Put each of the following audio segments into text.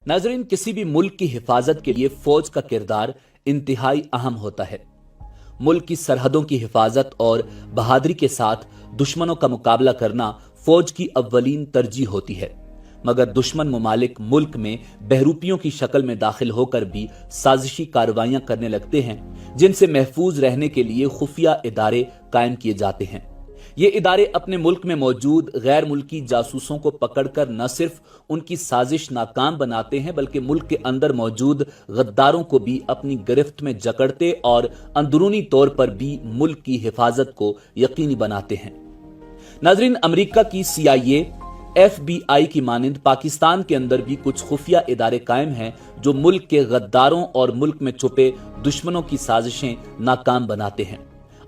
नाजरीन, किसी भी मुल्क की हिफाजत के लिए फौज का किरदार इंतहाई अहम होता है। मुल्क की सरहदों की हिफाजत और बहादुरी के साथ दुश्मनों का मुकाबला करना फौज की अव्वलीन तरजीह होती है। मगर दुश्मन मुमालिक मुल्क में बहरूपियों की शक्ल में दाखिल होकर भी साजिशी कार्रवाइयां करने लगते हैं, जिनसे महफूज रहने के लिए खुफिया इदारे कायम किए जाते हैं। ये इदारे अपने मुल्क में मौजूद गैर मुल्की जासूसों को पकड़कर न सिर्फ उनकी साजिश नाकाम बनाते हैं, बल्कि मुल्क के अंदर मौजूद गद्दारों को भी अपनी गिरफ्त में जकड़ते और अंदरूनी तौर पर भी मुल्क की हिफाजत को यकीनी बनाते हैं। नाजरीन, अमेरिका की CIA, FBI की मानिंद पाकिस्तान के अंदर भी कुछ खुफिया इदारे कायम हैं जो मुल्क के गद्दारों और मुल्क में छुपे दुश्मनों की साजिशें नाकाम बनाते हैं।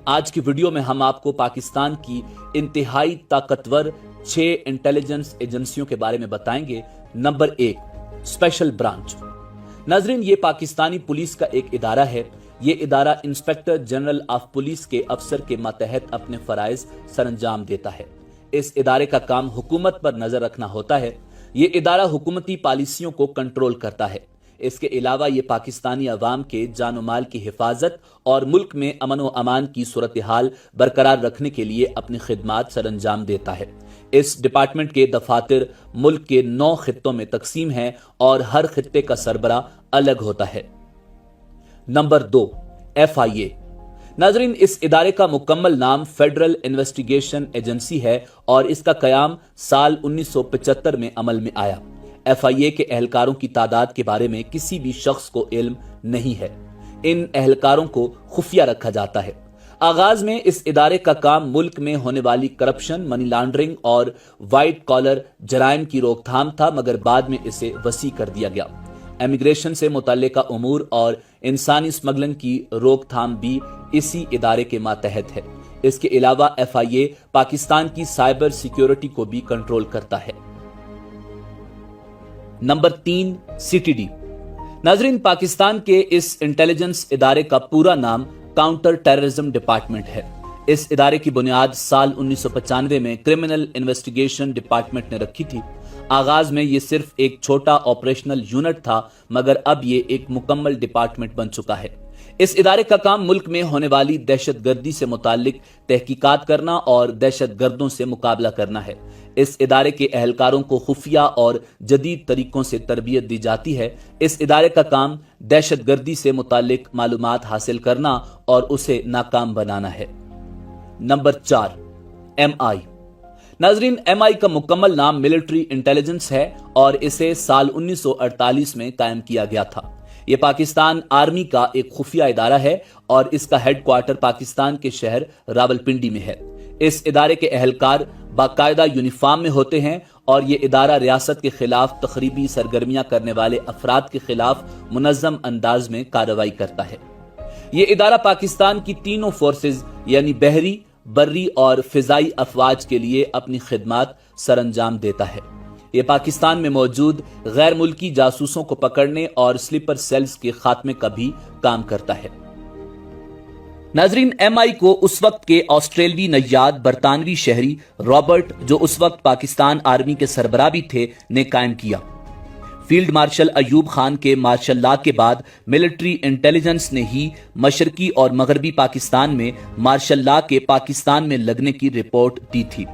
आज की वीडियो में हम आपको पाकिस्तान की इंतहाई ताकतवर 6 इंटेलिजेंस एजेंसियों के बारे में बताएंगे। Number 1, special branch. नाजरीन, ये पाकिस्तानी पुलिस का एक इदारा है। ये इदारा इंस्पेक्टर जनरल ऑफ पुलिस के अफसर के मातहत अपने फराइज सरंजाम देता है। इस इदारे का काम हुकूमत पर नजर रखना होता है। ये इदारा हुकूमती पॉलिसियों को कंट्रोल करता है। इसके अलावा ये पाकिस्तानी अवाम के जानो माल की हिफाजत और मुल्क में अमन व अमान की सूरत हाल बरकरार रखने के लिए अपनी खिदमात सरंजाम देता है। इस डिपार्टमेंट के दफातर मुल्क के 9 खित्तों में तकसीम हैं और हर खित्ते का सरबरा अलग होता है। Number 2, FIA। नाजरीन, इस इदारे का मुकम्मल नाम फेडरल इन्वेस्टिगेशन एजेंसी है और इसका कयाम साल 1975 में अमल में आया। FIA के एहलकारों की तादाद के बारे में किसी भी शख्स को इल्म नहीं है। इन एहलकारों को खुफिया रखा जाता है। आगाज में इस इदारे का काम मुल्क में होने वाली करप्शन, मनी लॉन्ड्रिंग और व्हाइट कॉलर जराइम की रोकथाम था, मगर बाद में इसे वसी कर दिया गया। इमिग्रेशन से मुतल्लिका उमूर और इंसानी स्मगलिंग की रोकथाम भी इसी इदारे के मातहत है। इसके अलावा FIA पाकिस्तान की साइबर सिक्योरिटी को भी कंट्रोल करता है। Number 3, CTD। नाजरीन, पाकिस्तान के इस इंटेलिजेंस इदारे का पूरा नाम काउंटर टेररिज्म डिपार्टमेंट है। इस इदारे की बुनियाद साल 1995 में क्रिमिनल इन्वेस्टिगेशन डिपार्टमेंट ने रखी थी। आगाज में ये सिर्फ एक छोटा ऑपरेशनल यूनिट था, मगर अब ये एक मुकम्मल डिपार्टमेंट बन चुका है। इस इदारे का काम मुल्क में होने वाली दहशतगर्दी से मुताल्लिक तहकीकात करना और दहशतगर्दों से मुकाबला करना है। इस इदारे के एहलकारों को खुफिया और जदीद तरीकों से तरबियत दी जाती है। इस इदारे का काम दहशतगर्दी से मुताल्लिक मालूमात हासिल करना और उसे नाकाम बनाना है। Number 4, MI। नाजरीन, MI का मुकम्मल नाम मिलिट्री इंटेलिजेंस है और इसे साल 1948 में कायम किया गया था। यह पाकिस्तान आर्मी का एक खुफिया इदारा है और इसका हेडक्वार्टर पाकिस्तान के शहर रावलपिंडी में है। इस इदारे के एहलकार बाकायदा यूनिफॉर्म में होते हैं और ये इदारा रियासत के खिलाफ तखरीबी सरगर्मियां करने वाले अफराद के खिलाफ मुनज़्ज़म अंदाज में कार्रवाई करता है। ये इदारा पाकिस्तान की तीनों फोर्सेज यानी बहरी, बर्री और फिजाई अफवाज के लिए अपनी खिदमात सरंजाम देता है। यह पाकिस्तान में मौजूद गैर मुल्की जासूसों को पकड़ने और स्लीपर सेल्स के खात्मे का भी काम करता है। नाजरीन, MI को उस वक्त के ऑस्ट्रेलवी नय्याद बरतानवी शहरी रॉबर्ट, जो उस वक्त पाकिस्तान आर्मी के सरबराह भी थे, ने कायम किया। फील्ड मार्शल अयूब खान के मार्शल लॉ के बाद मिलिट्री इंटेलिजेंस ने ही मशरकी और मगरबी पाकिस्तान में मार्शल लॉ के पाकिस्तान में लगने की रिपोर्ट दी थी।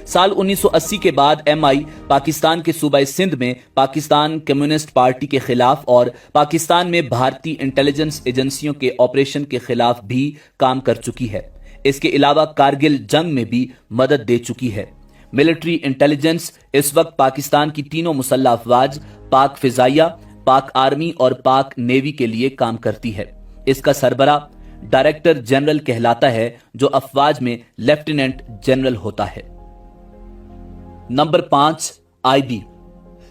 साल 1980 के बाद MI पाकिस्तान के सूबा सिंध में पाकिस्तान कम्युनिस्ट पार्टी के खिलाफ और पाकिस्तान में भारतीय इंटेलिजेंस एजेंसियों के ऑपरेशन के खिलाफ भी काम कर चुकी है। इसके अलावा कारगिल जंग में भी मदद दे चुकी है। मिलिट्री इंटेलिजेंस इस वक्त पाकिस्तान की तीनों मुसल्लह अफवाज, पाक फिजाइया, पाक आर्मी और पाक नेवी के लिए काम करती है। इसका सरबरा डायरेक्टर जनरल कहलाता है, जो अफवाज में लेफ्टिनेंट जनरल होता है। Number 5, IB।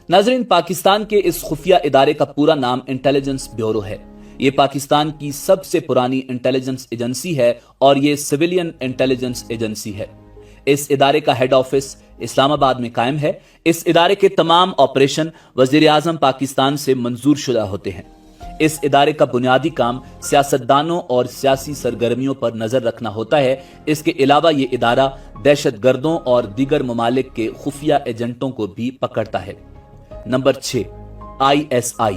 नाजरीन, पाकिस्तान के इस खुफिया इदारे का पूरा नाम इंटेलिजेंस ब्यूरो है। ये पाकिस्तान की सबसे पुरानी इंटेलिजेंस एजेंसी है और ये सिविलियन इंटेलिजेंस एजेंसी है। इस इदारे का हेड ऑफिस इस्लामाबाद में कायम है। इस इदारे के तमाम ऑपरेशन वजीर आजम पाकिस्तान से मंजूर शुदा होते हैं। इस इदारे का बुनियादी काम सियासतदानों और सियासी सरगर्मियों पर नजर रखना होता है। इसके अलावा ये इदारा दहशतगर्दों और दीगर ममालिक के खुफिया एजेंटों को भी पकड़ता है। Number 6, ISI।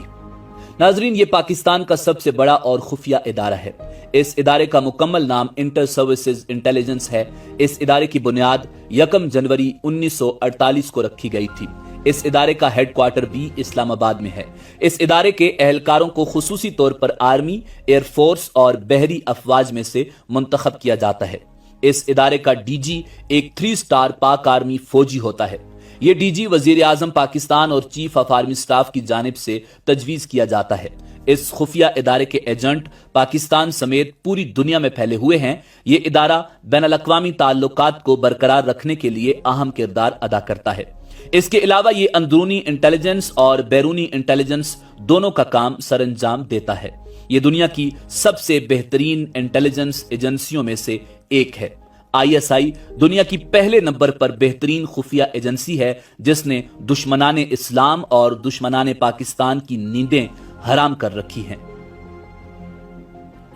नाजरीन, ये पाकिस्तान का सबसे बड़ा और खुफिया इदारा है। इस इदारे का मुकम्मल नाम इंटर सर्विसेज इंटेलिजेंस है। इस इदारे की बुनियाद 1 जनवरी 1948 को रखी गई थी। इस इदारे का हेडक्वार्टर भी इस्लामाबाद में है। इस इदारे के एहलकारों को खुसूसी तौर पर आर्मी, एयरफोर्स और बहरी अफवाज में से मुंतखब किया जाता है। इस इदारे का डीजी एक 3 स्टार पाक आर्मी फौजी होता है। ये डीजी वजीर आजम पाकिस्तान और चीफ ऑफ आर्मी स्टाफ की जानिब से तजवीज किया जाता है। इस खुफिया इदारे के एजेंट पाकिस्तान समेत पूरी दुनिया में फैले हुए हैं। ये इदारा बैनुल-अक़वामी ताल्लुकात को बरकरार रखने के लिए अहम किरदार अदा करता है। इसके अलावा ये अंदरूनी इंटेलिजेंस और बैरूनी इंटेलिजेंस दोनों का काम सरंजाम देता है। ये दुनिया की सबसे बेहतरीन इंटेलिजेंस एजेंसियों में से एक है। ISI दुनिया की पहले नंबर पर बेहतरीन खुफिया एजेंसी है, जिसने दुश्मनाने इस्लाम और दुश्मनाने पाकिस्तान की नींदें हराम कर रखी हैं।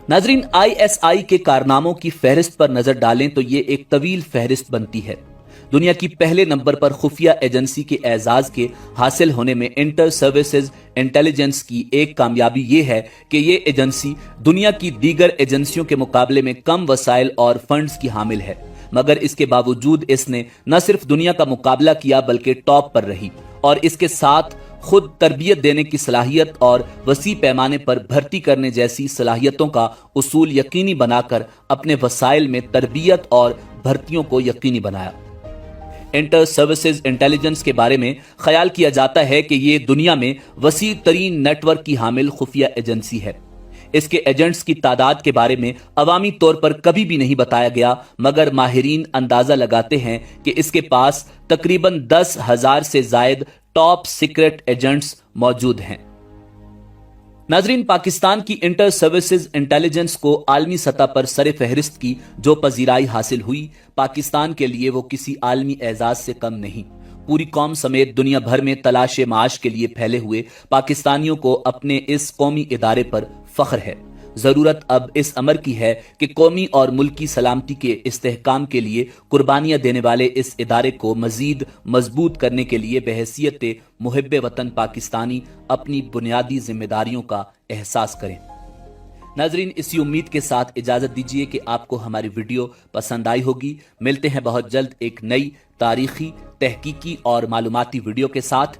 नाजरीन, ISI के कारनामों की फहरिस्त पर नजर डालें तो ये एक तवील फहरिस्त बनती है। दुनिया की पहले नंबर पर खुफिया एजेंसी के एजाज के हासिल होने में इंटर सर्विसेज इंटेलिजेंस की एक कामयाबी ये है कि ये एजेंसी दुनिया की दीगर एजेंसियों के मुकाबले में कम वसाइल और फंड्स की हामिल है, मगर इसके बावजूद इसने न सिर्फ दुनिया का मुकाबला किया बल्कि टॉप पर रही और इसके साथ खुद तरबियत देने की सलाहियत और वसी पैमाने पर भर्ती करने जैसी सलाहियतों का उसूल यकीनी बनाकर अपने वसाइल में तरबियत और भर्तियों को यकीनी बनाया। इंटर सर्विसेज इंटेलिजेंस के बारे में ख्याल किया जाता है कि ये दुनिया में वसी तरीन नेटवर्क की हामिल खुफिया एजेंसी है। इसके एजेंट्स की तादाद के बारे में अवामी तौर पर कभी भी नहीं बताया गया, मगर माहिरीन अंदाजा लगाते हैं कि इसके पास तकरीबन 10,000 से जायद टॉप सीक्रेट एजेंट्स मौजूद हैं। नाजरीन, पाकिस्तान की इंटर सर्विसेज इंटेलिजेंस को आलमी सतह पर सर फहरिस्त की जो पजीराई हासिल हुई, पाकिस्तान के लिए वो किसी आलमी एजाज से कम नहीं। पूरी कौम समेत दुनिया भर में तलाश माश के लिए फैले हुए पाकिस्तानियों को अपने इस कौमी इदारे पर फख्र है। जरूरत अब इस अमर की है कि कौमी और मुल्की सलामती के इस्तेहकाम के लिए कुर्बानियां देने वाले इस इदारे को मजीद मजबूत करने के लिए बहैसियत मुहिब्बे वतन पाकिस्तानी अपनी बुनियादी जिम्मेदारियों का एहसास करें। नाजरीन, इसी उम्मीद के साथ इजाजत दीजिए कि आपको हमारी वीडियो पसंद आई होगी। मिलते हैं बहुत जल्द एक नई तारीखी, तहकीकी और मालूमाती वीडियो के साथ।